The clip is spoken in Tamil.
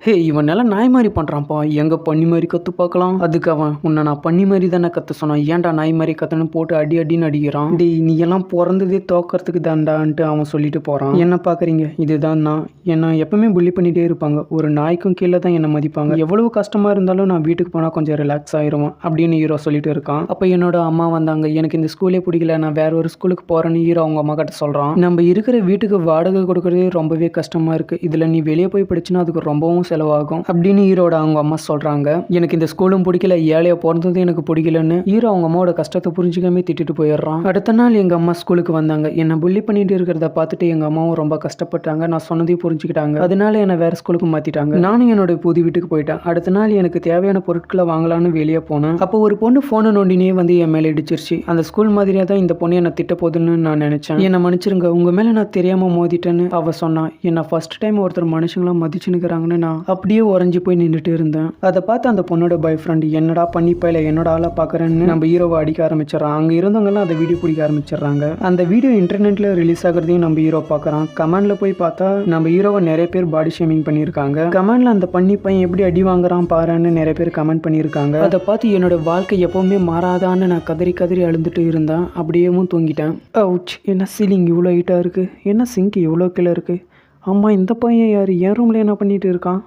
ஹே இவன் நல்லா நாய் மாதிரி பண்ணுறான்ப்பா, எங்கே பண்ணி மாதிரி கற்று பார்க்கலாம். அதுக்கு அவன் உன்னை நான் பண்ணி மாதிரி தானே கற்று சொன்னான், ஏன்டா நாய் மாதிரி கற்றுன்னு போட்டு அடி அடின்னு அடிக்கிறான். டேய் நீ எல்லாம் பிறந்ததே தோக்கிறதுக்கு தாண்டான்ட்டு அவன் சொல்லிட்டு போகிறான். என்ன பார்க்குறீங்க, இதுதான் நான். என்னை எப்பவுமே புள்ளி பண்ணிகிட்டே இருப்பாங்க. ஒரு நாய்க்கும் கீழே தான் என்னை மதிப்பாங்க. எவ்வளவு கஷ்டமாக இருந்தாலும் நான் வீட்டுக்கு போனால் கொஞ்சம் ரிலாக்ஸ் ஆயிடுவேன் அப்படின்னு ஹீரோ சொல்லிட்டு இருக்கான். அப்போ என்னோட அம்மா வந்தாங்க. எனக்கு இந்த ஸ்கூலே பிடிக்கல, நான் வேற ஒரு ஸ்கூலுக்கு போகிறேன்னு ஹீரோ அவங்க அம்மா கிட்ட சொல்கிறான். நம்ம இருக்கிற வீட்டுக்கு வாடகை கொடுக்கறதே ரொம்பவே கஷ்டமாக இருக்குது. இதில் நீ வெளியே போய் படிச்சுன்னா அதுக்கு ரொம்பவும் செலவாகும் அப்படின்னு ஹீரோட அவங்க அம்மா சொல்றாங்க. எனக்கு இந்த ஸ்கூலும் பிடிக்கல, ஏழையா பிறந்தது எனக்கு பிடிக்கலன்னு ஹீரோ அவங்க அம்மாவோட கஷ்டத்தை புரிஞ்சுக்காம திட்டிட்டு போயிடுறான். அடுத்த நாள் எங்க அம்மா ஸ்கூலுக்கு வந்தாங்க. என்னை புள்ளி பண்ணிட்டு இருக்கிறத பார்த்துட்டு எங்க அம்மாவும் ரொம்ப கஷ்டப்பட்டாங்க. நான் சொன்னதையும் புரிஞ்சுக்கிட்டாங்க. அதனால என்னை வேற ஸ்கூலுக்கு மாத்திட்டாங்க. நானும் என்னோட புது வீட்டுக்கு போயிட்டேன். அடுத்த நாள் எனக்கு தேவையான பொருட்களை வாங்கலாம்னு வெளியே போனேன். அப்போ ஒரு பொண்ணு போனை நோண்டினே வந்து என் மேல இடிச்சிருச்சு. அந்த ஸ்கூல் மாதிரியா தான் இந்த பொண்ணு என்னை திட்ட போகுதுன்னு நான் நினைச்சேன். என்னை மன்னிச்சிருங்க, உங்க மேல நான் தெரியாம மோதிட்டேன்னு அவ சொன்னா. என்ன ஃபர்ஸ்ட் டைம் ஒருத்தர் மனுஷங்களாம் மதிச்சுனுக்கிறாங்கன்னு நான் அப்படியே உறைஞ்சி போய் நின்றுட்டு இருந்தேன். அதை பார்த்து அந்த பொண்ணோட பாய் ஃப்ரெண்ட் என்னடா பண்ணிப்பா இல்லை என்னோட ஆளை பார்க்குறேன்னு நம்ம ஹீரோவை அடிக்க ஆரம்பிச்சிடறான். அங்கே இருந்தவங்கலாம் அந்த வீடியோ பிடிக்க ஆரம்பிச்சிடுறாங்க. அந்த வீடியோ இன்டர்நெட்டில் ரிலீஸ் ஆகிறதையும் நம்ம ஹீரோ பார்க்குறான். கமெண்டில் போய் பார்த்தா நம்ம ஹீரோவை நிறைய பேர் பாடி ஷேமிங் பண்ணியிருக்காங்க. கமெண்டில் அந்த பண்ணி பையன் எப்படி அடி வாங்குறான் பாருன்னு நிறைய பேர் கமெண்ட் பண்ணியிருக்காங்க. அதை பார்த்து என்னோட வாழ்க்கை எப்பவுமே மாறாதான்னு நான் கதறி கதறி அழுந்துட்டு இருந்தேன். அப்படியேவும் தூங்கிட்டேன். அவுச், என்ன சீலிங் இவ்வளோ ஹைட்டாக இருக்குது, என்ன சிங்க் இவ்வளோ கீழே இருக்குது. ஆமாம், இந்த பையன் யார், என் ரூமில் என்ன பண்ணிட்டு இருக்கான்.